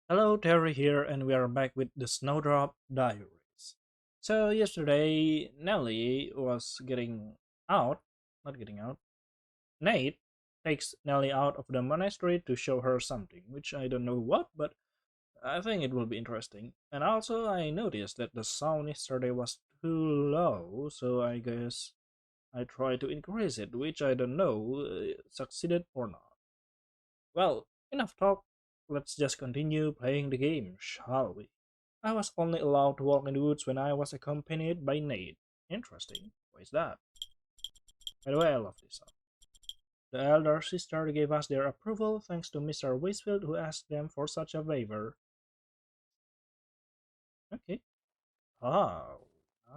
Hello, Terry here, and we are back with the Snowdrop Diaries. So, yesterday, Nellie was getting out, not getting out. Nate takes Nellie out of the monastery to show her something, which I don't know what, but I think it will be interesting. And also, I noticed that the sound yesterday was too low, so I guess I tried to increase it, which I don't know succeeded or not. Well, enough talk. Let's just continue playing the game, shall we? I was only allowed to walk in the woods when I was accompanied by Nate. Interesting. Why is that? By the way, I love this song. The elder sister gave us their approval thanks to Mr. Wakefield who asked them for such a favor. Okay. Oh,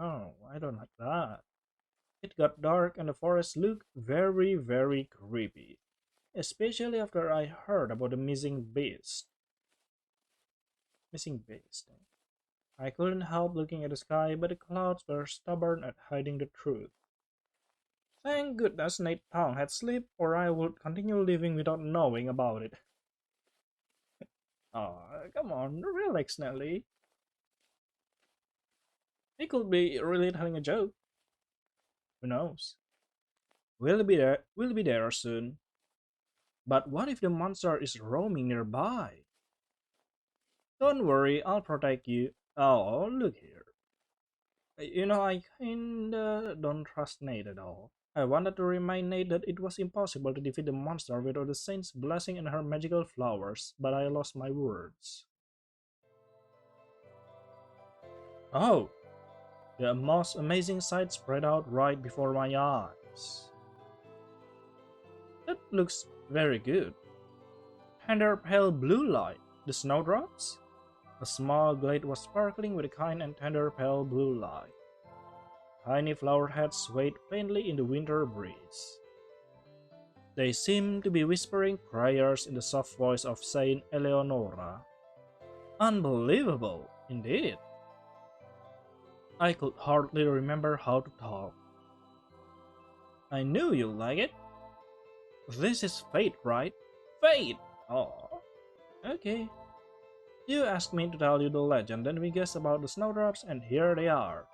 oh, I don't like that. It got dark and the forest looked very, very creepy. Especially after I heard about the missing beast. Missing beast. I couldn't help looking at the sky, but the clouds were stubborn at hiding the truth. Thank goodness Nate Tong had sleep, or I would continue living without knowing about it. Oh, come on, relax, Nelly. He could be really telling a joke. Who knows? We'll be there. We'll be there soon. But what if the monster is roaming nearby? Don't worry, I'll protect you. Oh, look here. I kinda don't trust Nate at all. I wanted to remind Nate that it was impossible to defeat the monster without the saint's blessing and her magical flowers, but I lost my words. Oh, the most amazing sight spread out right before my eyes. That looks very good. Tender pale blue light. The snowdrops? A small glade was sparkling with a kind and tender pale blue light. Tiny flower heads swayed faintly in the winter breeze. They seemed to be whispering prayers in the soft voice of Saint Eleonora. Unbelievable, indeed. I could hardly remember how to talk. I knew you'd like it. This is fate, right? Fate! Oh, okay. You asked me to tell you the legend, then we guessed about the snowdrops, and here they are.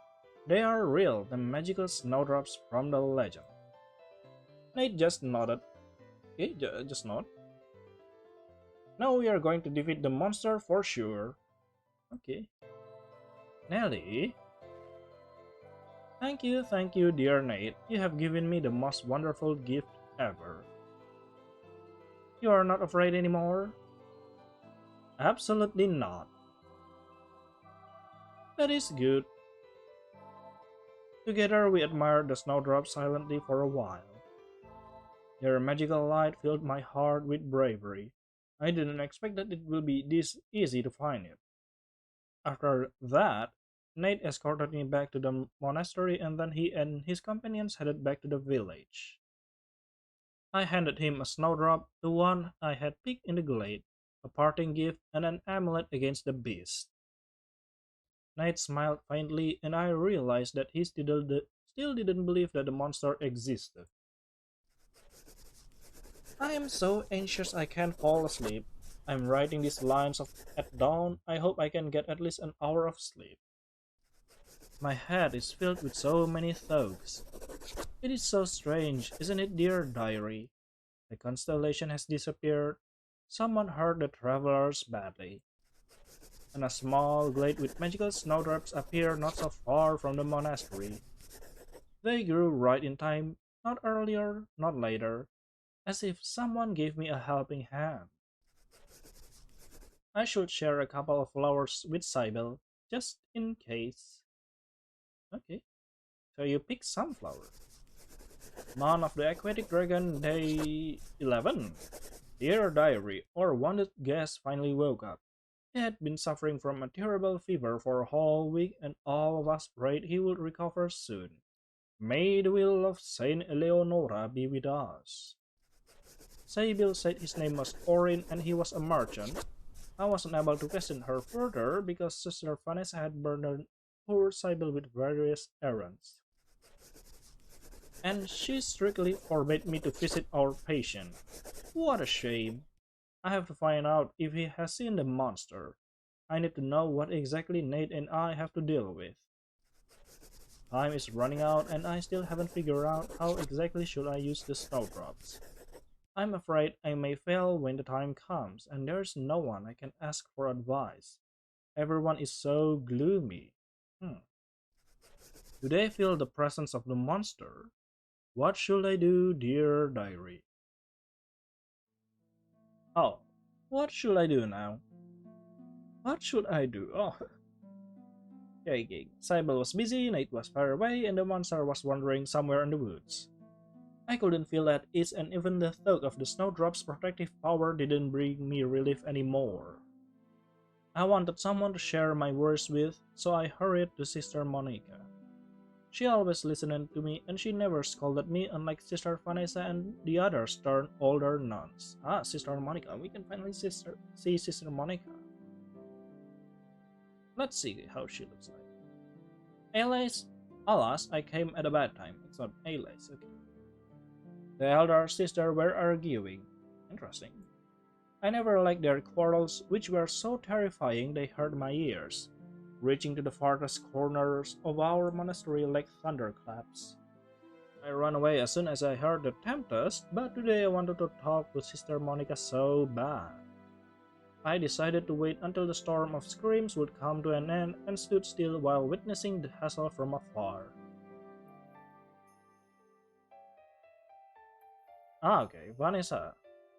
They are real, the magical snowdrops from the legend. Nate just nodded. Okay, just nod. Now we are going to defeat the monster for sure. Okay. Nelly? Thank you, dear Nate. You have given me the most wonderful gift ever. You are not afraid anymore? Absolutely not. That is good. Together we admired the snowdrops silently for a while. Their magical light filled my heart with bravery. I didn't expect that it would be this easy to find it. After that, Nate escorted me back to the monastery and then he and his companions headed back to the village. I handed him a snowdrop, the one I had picked in the glade, a parting gift, and an amulet against the beast. Nate smiled faintly, and I realized that he still didn't believe that the monster existed. I am so anxious I can't fall asleep. I'm writing these lines at dawn. I hope I can get at least an hour of sleep. My head is filled with so many thoughts. It is so strange, isn't it, dear diary? The constellation has disappeared. Someone hurt the travelers badly. And a small glade with magical snowdrops appeared not so far from the monastery. They grew right in time, not earlier, not later, as if someone gave me a helping hand. I should share a couple of flowers with Cybele, just in case. Okay, so you pick sunflower. Mon of the Aquatic Dragon, Day 11. Dear Diary, our wanted guest finally woke up. He had been suffering from a terrible fever for a whole week, and all of us prayed he would recover soon. May the will of Saint Eleonora be with us. Sybil said his name was Orin and he was a merchant. I wasn't able to question her further because Sister Vanessa had burdened poor Sybil with various errands. And she strictly forbade me to visit our patient. What a shame! I have to find out if he has seen the monster. I need to know what exactly Nate and I have to deal with. Time is running out and I still haven't figured out how exactly should I use the snowdrops. I'm afraid I may fail when the time comes and there's no one I can ask for advice. Everyone is so gloomy. Hmm. Do they feel the presence of the monster? What should I do, dear diary? Oh, what should I do now? What should I do? Oh, okay. Cybele was busy, Nate was far away, and the monster was wandering somewhere in the woods. I couldn't feel at ease, and even the thought of the snowdrop's protective power didn't bring me relief anymore. I wanted someone to share my worries with, so I hurried to Sister Monica. She always listened to me and she never scolded me, unlike Sister Vanessa and the other stern older nuns. Ah, Sister Monica, we can finally see Sister Monica. Let's see how she looks like. Alice? Alas, I came at a bad time. It's not Alice, okay. The elder sister were arguing. Interesting. I never liked their quarrels, which were so terrifying they hurt my ears, reaching to the farthest corners of our monastery like thunderclaps. I ran away as soon as I heard the tempest, but today I wanted to talk to Sister Monica so bad. I decided to wait until the storm of screams would come to an end and stood still while witnessing the hassle from afar. Ah, okay, Vanessa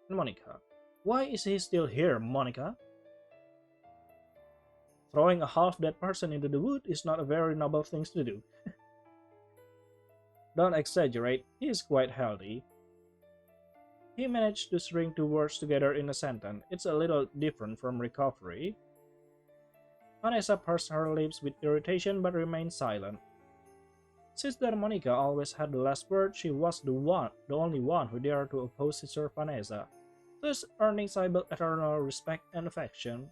and Monica. Why is he still here, Monica? Throwing a half-dead person into the wood is not a very noble thing to do. Don't exaggerate, he is quite healthy. He managed to string two words together in a sentence. It's a little different from recovery. Vanessa pursed her lips with irritation but remained silent. Sister Monica always had the last word. She was the only one who dared to oppose Sister Vanessa, thus earning Cybele eternal respect and affection.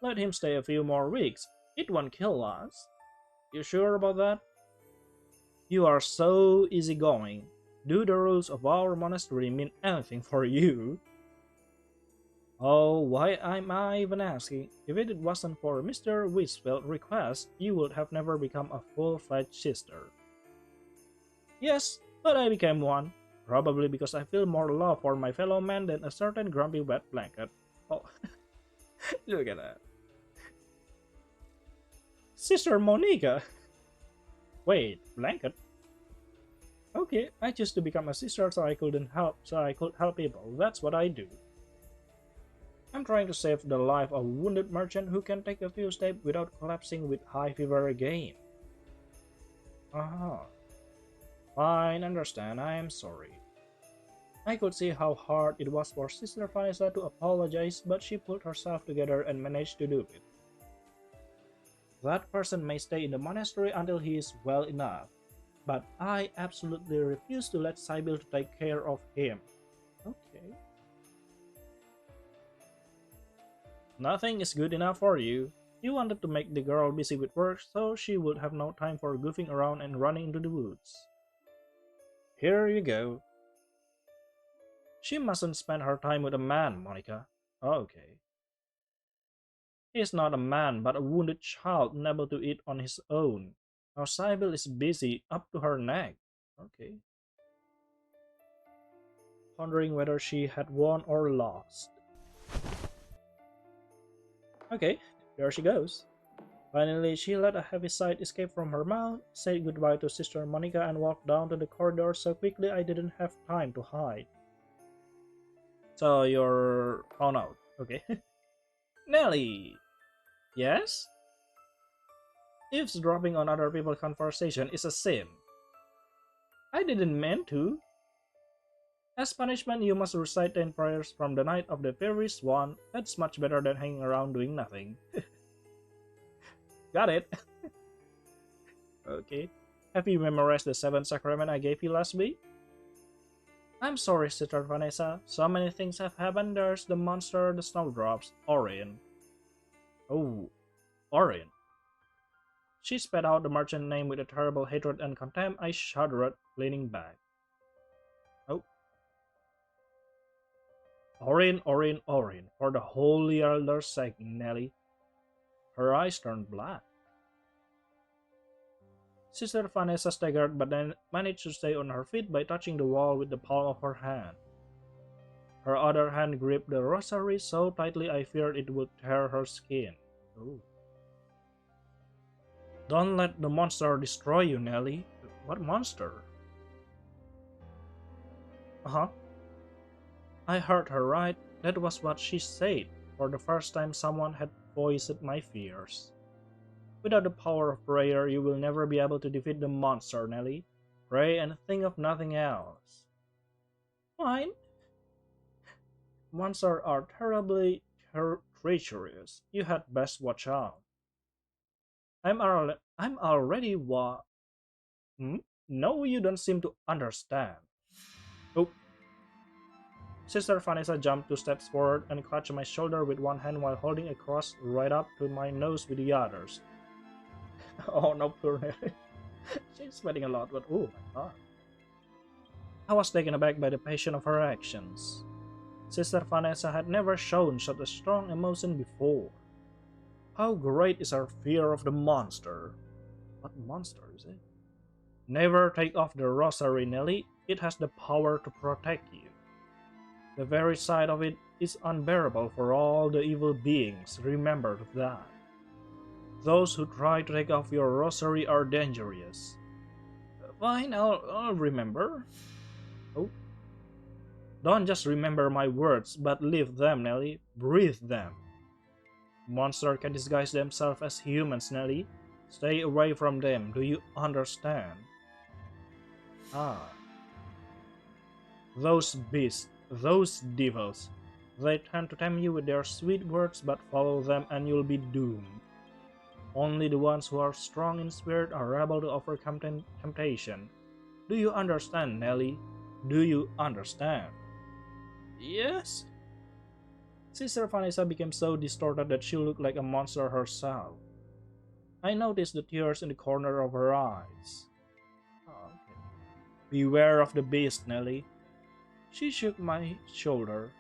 Let him stay a few more weeks. It won't kill us. You sure about that? You are so easygoing. Do the rules of our monastery mean anything for you? Oh, why am I even asking? If it wasn't for Mr. Wisfeld's request, you would have never become a full-fledged sister. Yes, but I became one. Probably because I feel more love for my fellow man than a certain grumpy wet blanket. Oh, look at that. Sister Monica! Wait, blanket? Okay, I choose to become a sister so I could help people. That's what I do. I'm trying to save the life of a wounded merchant who can take a few steps without collapsing with high fever again. Aha. Fine, understand, I am sorry. I could see how hard it was for Sister Vanessa to apologize, but she pulled herself together and managed to do it. That person may stay in the monastery until he is well enough, but I absolutely refuse to let Cybele take care of him. Okay. Nothing is good enough for you. You wanted to make the girl busy with work so she would have no time for goofing around and running into the woods. Here you go. She mustn't spend her time with a man, Monica. Okay. He is not a man, but a wounded child unable to eat on his own. Now Cybele is busy up to her neck. Okay. Pondering whether she had won or lost. Okay, there she goes. Finally, she let a heavy sigh escape from her mouth, said goodbye to Sister Monica, and walked down to the corridor so quickly I didn't have time to hide. So you're found out. Okay. Nelly! Yes? Eavesdropping on other people's conversation is a sin. I didn't mean to. As punishment, you must recite 10 prayers from the night of the very swan. That's much better than hanging around doing nothing. Got it. Okay. Have you memorized the 7 sacrament I gave you last week? I'm sorry, Sister Vanessa. So many things have happened. There's the monster, the snowdrops, Orion. Oh, Orion. She spat out the merchant name with a terrible hatred and contempt. I shuddered, leaning back. Oh. Orin, Orin, Orin, for the holy elder's sake, Nelly. Her eyes turned black. Sister Vanessa staggered but then managed to stay on her feet by touching the wall with the palm of her hand. Her other hand gripped the rosary so tightly I feared it would tear her skin. Ooh. Don't let the monster destroy you, Nelly. What monster? Uh-huh. I heard her right. That was what she said. For the first time someone had voiced my fears. Without the power of prayer, you will never be able to defeat the monster, Nelly. Pray and think of nothing else. Fine. Monsters are terribly treacherous. You had best watch out. I'm already what? Hmm? No, you don't seem to understand. Oh. Sister Vanessa jumped 2 steps forward and clutched my shoulder with one hand while holding a cross right up to my nose with the others. Oh no, poor Nelly. She's sweating a lot, but oh my god. I was taken aback by the passion of her actions. Sister Vanessa had never shown such a strong emotion before. How great is her fear of the monster? What monster is it? Never take off the rosary, Nelly. It has the power to protect you. The very sight of it is unbearable for all the evil beings. Remember that. Those who try to take off your rosary are dangerous. Fine, I'll remember. Oh. Don't just remember my words, but live them, Nelly. Breathe them. Monsters can disguise themselves as humans, Nelly. Stay away from them. Do you understand? Ah. Those beasts, those devils. They tend to tempt you with their sweet words, but follow them and you'll be doomed. Only the ones who are strong in spirit are able to overcome temptation. Do you understand, Nelly? Do you understand? Yes. Sister Vanessa became so distorted that she looked like a monster herself. I noticed the tears in the corner of her eyes. Oh, okay. Beware of the beast, Nelly. She shook my shoulder.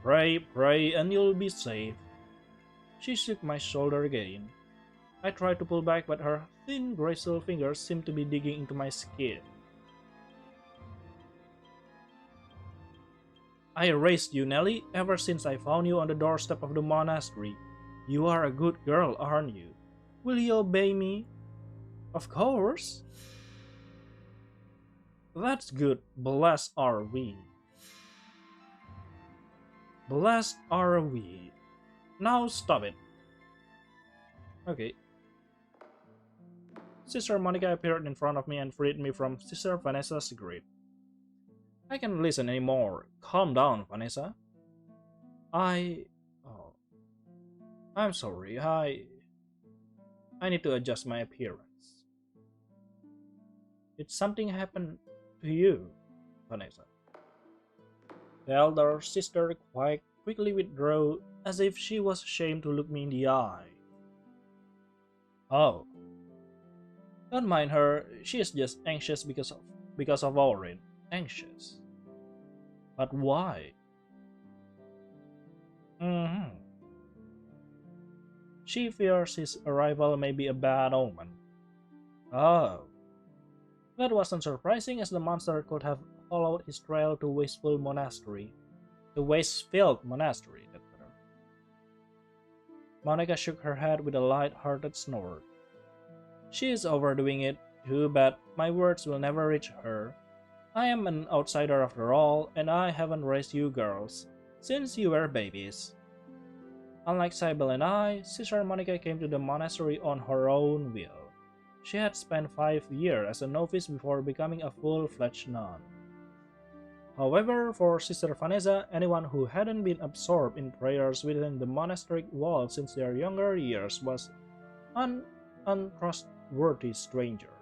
Pray, pray, and you'll be safe. She shook my shoulder again. I tried to pull back, but her thin, graceful fingers seemed to be digging into my skin. I raised you, Nelly, ever since I found you on the doorstep of the monastery. You are a good girl, aren't you? Will you obey me? Of course. That's good. Blessed are we. Blessed are we. Now stop it. Okay. Sister Monica appeared in front of me and freed me from Sister Vanessa's grip. I can't listen anymore. Calm down, Vanessa. Oh, I'm sorry. I need to adjust my appearance. Did something happen to you, Vanessa? The elder sister quickly withdrew as if she was ashamed to look me in the eye. Oh. Don't mind her, she is just anxious because of Orin. Anxious. But why? She fears his arrival may be a bad omen. Oh. That wasn't surprising, as the monster could have followed his trail to Wasteful Monastery. The Waste-filled Monastery, that better. Monica shook her head with a light-hearted snort. She is overdoing it. Too bad. My words will never reach her. I am an outsider after all, and I haven't raised you girls since you were babies. Unlike Cybele and I, Sister Monica came to the monastery on her own will. She had spent 5 years as a novice before becoming a full-fledged nun. However, for Sister Vanessa, anyone who hadn't been absorbed in prayers within the monastic walls since their younger years was an untrustworthy stranger.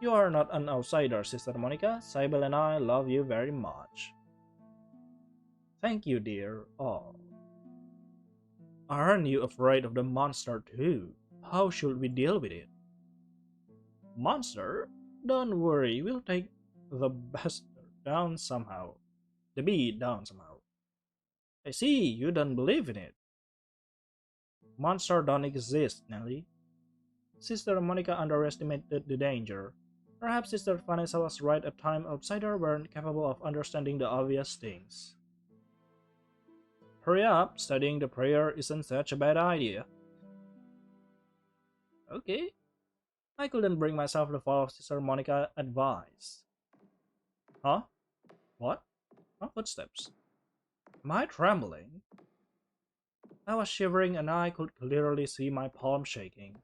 You are not an outsider, Sister Monica. Cybele and I love you very much. Thank you, dear. Oh. Aren't you afraid of the monster too? How should we deal with it? Monster? Don't worry, we'll take the bastard down somehow. the beat down somehow. I see, you don't believe in it. Monsters don't exist, Nelly. Sister Monica underestimated the danger. Perhaps Sister Vanessa was right at times outsiders weren't capable of understanding the obvious things. Hurry up, studying the prayer isn't such a bad idea. Okay. I couldn't bring myself to follow Sister Monica's advice. Huh? What? Huh? Footsteps. Am I trembling? I was shivering and I could clearly see my palm shaking.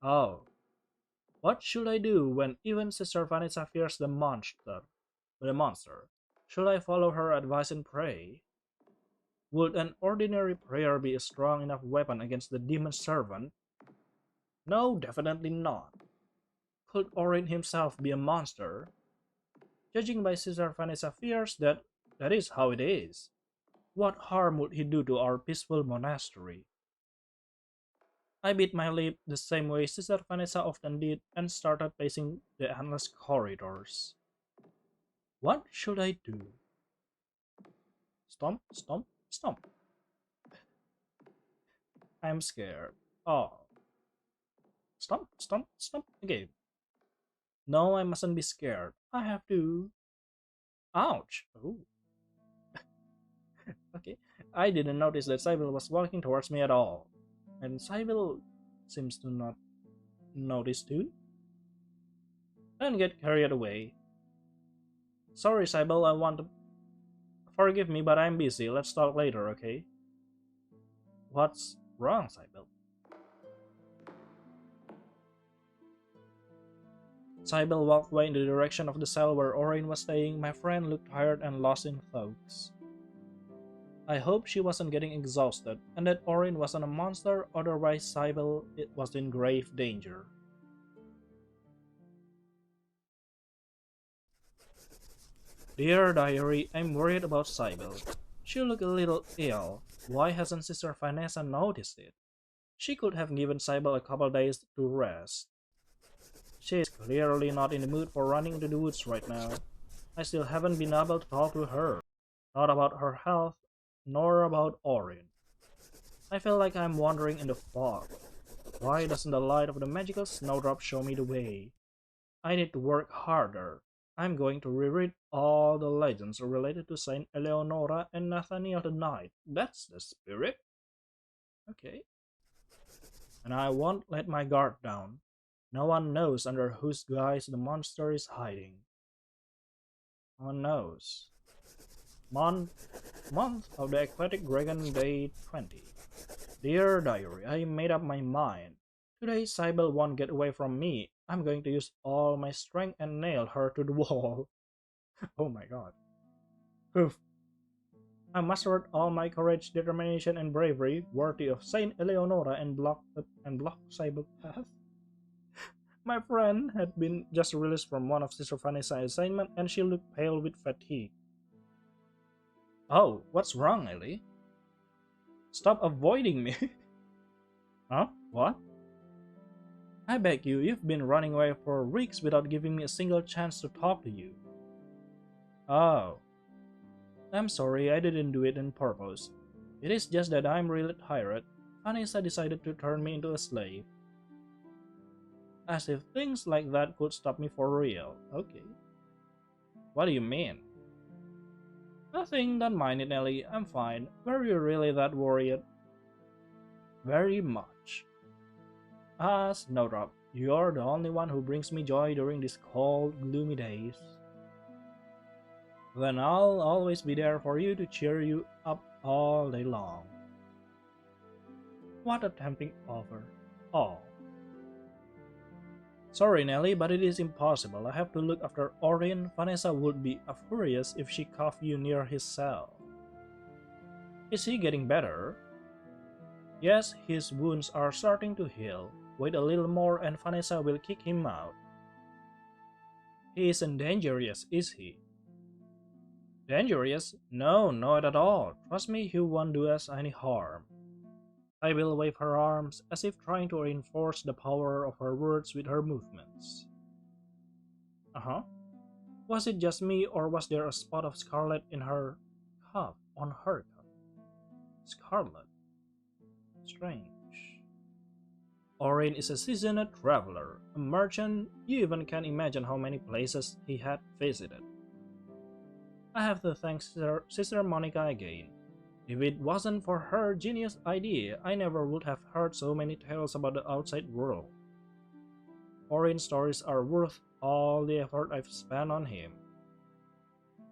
Oh, what should I do when even Sister Vanessa fears the monster? Should I follow her advice and pray? Would an ordinary prayer be a strong enough weapon against the demon servant? No, definitely not. Could Orin himself be a monster? Judging by Sister Vanessa's fears, that is how it is. What harm would he do to our peaceful monastery? I bit my lip the same way Sister Vanessa often did and started pacing the endless corridors. What should I do? Stomp, stomp, stomp. I'm scared. Oh. Stomp, stomp, stomp again. No, I mustn't be scared. I have to. Ouch. Oh, okay. I didn't notice that Sybil was walking towards me at all. And Sybil seems to not notice too. Don't get carried away. Sorry, Sybil, I want to. Forgive me, but I'm busy. Let's talk later, okay? What's wrong, Sybil? Sybil walked away in the direction of the cell where Orin was staying. My friend looked tired and lost in thoughts. I hope she wasn't getting exhausted and that Orin wasn't a monster, otherwise Sybil was in grave danger. Dear Diary, I'm worried about Sybil. She looked a little ill. Why hasn't Sister Vanessa noticed it? She could have given Sybil a couple days to rest. She is clearly not in the mood for running into the woods right now. I still haven't been able to talk to her. Not about her health, nor about Orin. I feel like I'm wandering in the fog. Why doesn't the light of the magical snowdrop show me the way? I need to work harder. I'm going to reread all the legends related to Saint Eleonora and Nathaniel the Knight. That's the spirit. Okay. And I won't let my guard down. No one knows under whose guise the monster is hiding. No one knows. Month of the Aquatic Dragon, Day 20. Dear Diary, I made up my mind. Today Sybil won't get away from me. I'm going to use all my strength and nail her to the wall. Oh my god. Oof. I mustered all my courage, determination, and bravery, worthy of Saint Eleonora, and blocked Sybil's path. My friend had been just released from one of Sister Vanessa's assignments, and she looked pale with fatigue. Oh, what's wrong, Ellie? Stop avoiding me. Huh? What? I beg you, you've been running away for weeks without giving me a single chance to talk to you. Oh. I'm sorry, I didn't do it on purpose. It is just that I'm really tired. Vanessa decided to turn me into a slave. As if things like that could stop me for real. Okay. What do you mean? Nothing, don't mind it, Ellie. I'm fine. Were you really that worried? Very much. Ah, Snowdrop, you're the only one who brings me joy during these cold, gloomy days. Then I'll always be there for you to cheer you up all day long. What a tempting offer. Oh. Sorry, Nelly, but it is impossible. I have to look after Orin. Vanessa would be furious if she cuffed you near his cell. Is he getting better? Yes, his wounds are starting to heal. Wait a little more and Vanessa will kick him out. He isn't dangerous, is he? Dangerous? No, not at all. Trust me, he won't do us any harm. I will wave her arms, as if trying to reinforce the power of her words with her movements. Uh-huh. Was it just me, or was there a spot of scarlet in her cuff? On her cuff? Scarlet? Strange. Orin is a seasoned traveler, a merchant. You even can't imagine how many places he had visited. I have to thank Sister Monica again. If it wasn't for her genius idea, I never would have heard so many tales about the outside world. Orin's stories are worth all the effort I've spent on him.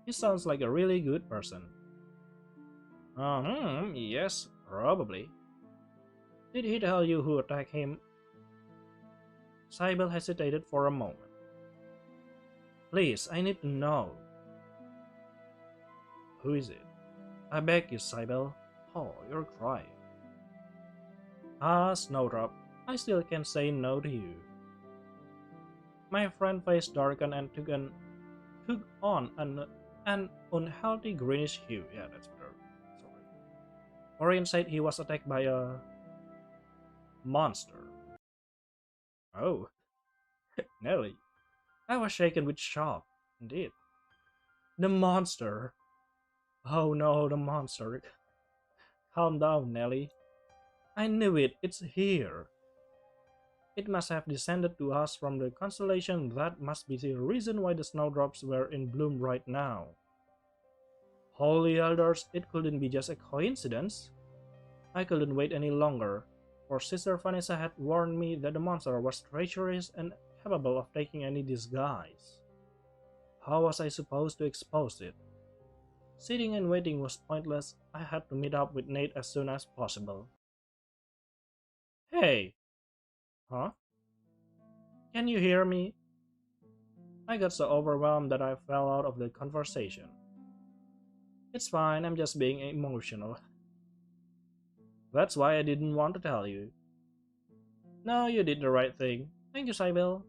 He sounds like a really good person. Yes, probably. Did he tell you who attacked him? Cybele hesitated for a moment. Please, I need to know. Who is it? I beg you, Cybele. Oh, you're crying. Ah, Snowdrop, I still can't say no to you. My friend's face darkened and took on an unhealthy greenish hue. Yeah, that's better. Sorry. Orion said he was attacked by a monster. Oh, Nelly. I was shaken with shock. Indeed. The monster. Oh no, the monster. Calm down, Nelly. I knew it. It's here. It must have descended to us from the constellation. That must be the reason why the snowdrops were in bloom right now. Holy elders, it couldn't be just a coincidence. I couldn't wait any longer, for Sister Vanessa had warned me that the monster was treacherous and capable of taking any disguise. How was I supposed to expose it? Sitting and waiting was pointless. I had to meet up with Nate as soon as possible. Hey! Huh? Can you hear me? I got so overwhelmed that I fell out of the conversation. It's fine, I'm just being emotional. That's why I didn't want to tell you. No, you did the right thing. Thank you, Cybele.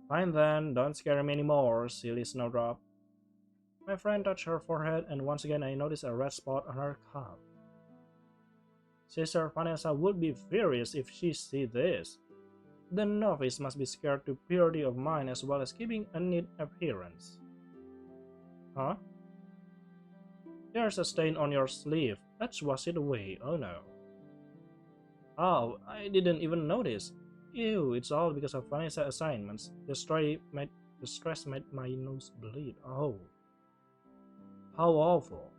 Fine then, don't scare me anymore, silly Snowdrop. My friend touched her forehead, and once again I noticed a red spot on her cuff. Sister Vanessa would be furious if she see this. The novice must be scared to purity of mind as well as keeping a neat appearance. Huh? There's a stain on your sleeve. Let's wash it away. Oh no. Oh, I didn't even notice. Ew, it's all because of Vanessa assignments. The stress made my nose bleed. Oh. How awful.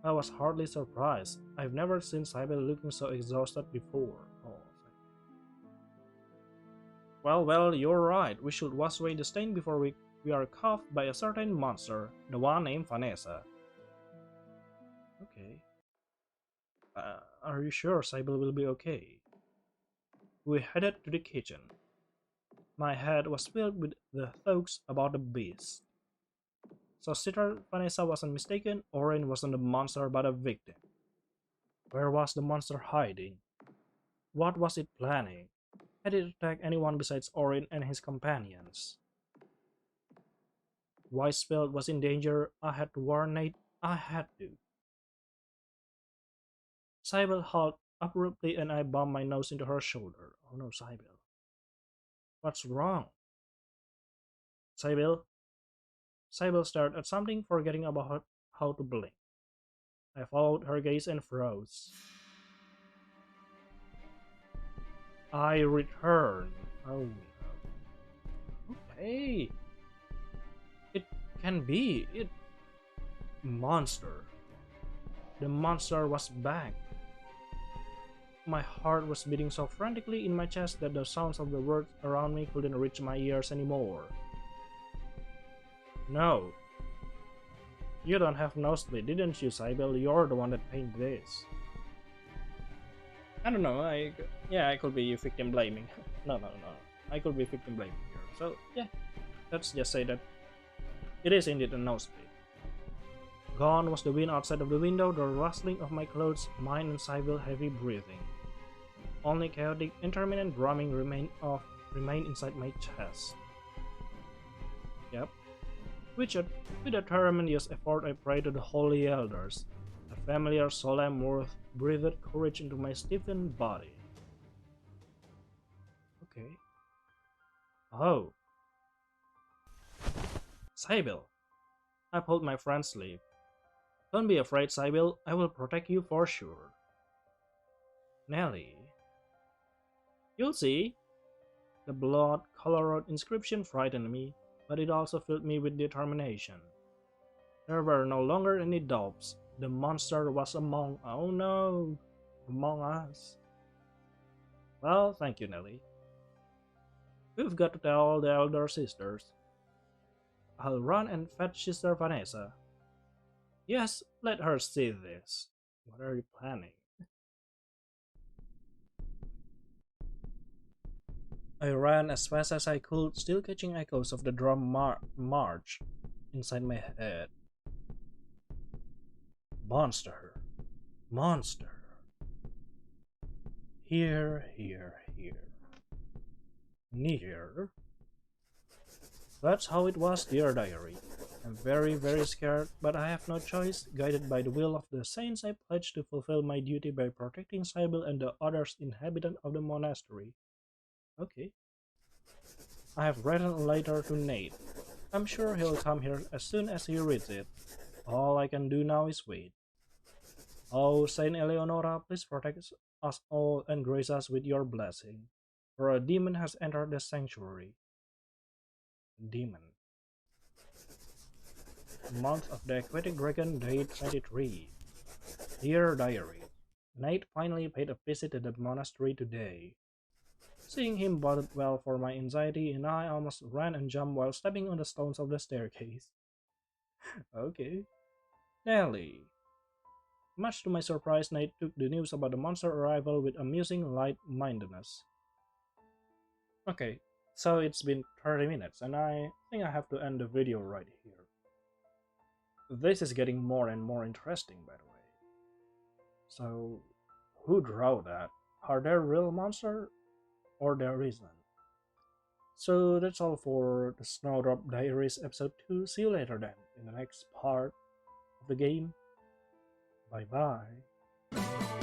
I was hardly surprised. I've never seen Cybele looking so exhausted before. Oh. Well, you're right. We should wash away the stain before we are cuffed by a certain monster, the one named Vanessa. Okay. Are you sure Cybele will be okay? We headed to the kitchen. My head was filled with the thoughts about the beast. So Sister Vanessa wasn't mistaken. Orin wasn't a monster but a victim. Where was the monster hiding? What was it planning? Had it attacked anyone besides Orin and his companions? Weisfeld was in danger. I had to warn Nate. I had to. Cybele halted abruptly and I bumped my nose into her shoulder. Oh no, Cybele. What's wrong? Cybele? Cybele stared at something, forgetting about how to blink. I followed her gaze and froze. I returned. Oh no. Okay. It can be. Monster. The monster was back. My heart was beating so frantically in my chest that the sounds of the words around me couldn't reach my ears anymore. No. You don't have nosebleed, didn't you, Cybele? You're the one that painted this. I don't know, I could be victim blaming. No. I could be victim blaming here. So, yeah, let's just say that it is indeed a nosebleed. Gone was the wind outside of the window, the rustling of my clothes, mine and Cybele heavy breathing. Only chaotic, intermittent drumming remained inside my chest. Yep. With a tremendous effort I prayed to the holy elders. A familiar solemn word breathed courage into my stiffened body. Okay. Oh. Sybil, I pulled my friend's sleeve. Don't be afraid, Sybil. I will protect you for sure. Nelly. You'll see. The blood-colored inscription frightened me, but it also filled me with determination. There were no longer any doubts. The monster was oh no, among us. Well, thank you, Nelly. We've got to tell the elder sisters. I'll run and fetch Sister Vanessa. Yes, let her see this. What are you planning? I ran as fast as I could, still catching echoes of the drum march inside my head. Monster. Monster. Here, here, here. Near. That's how it was, dear diary. I'm very, very scared, but I have no choice. Guided by the will of the saints, I pledge to fulfill my duty by protecting Sybil and the others inhabitants of the monastery. Okay. I have written a letter to Nate. I'm sure he'll come here as soon as he reads it. All I can do now is wait. Oh, Saint Eleonora, please protect us all and grace us with your blessing. For a demon has entered the sanctuary. Demon. Month of the Aquatic Dragon, day 23. Dear Diary, Nate finally paid a visit to the monastery today. Seeing him boded well for my anxiety, and I almost ran and jumped while stepping on the stones of the staircase. Okay. Nelly. Much to my surprise, Nate took the news about the monster arrival with amusing light-mindedness. Okay, so it's been 30 minutes, and I think I have to end the video right here. This is getting more and more interesting, by the way. So, who drew that? Are there real monsters? Or there isn't? So that's all for the Snowdrop Diaries episode 2. See you later then, in the next part of the game. Bye bye.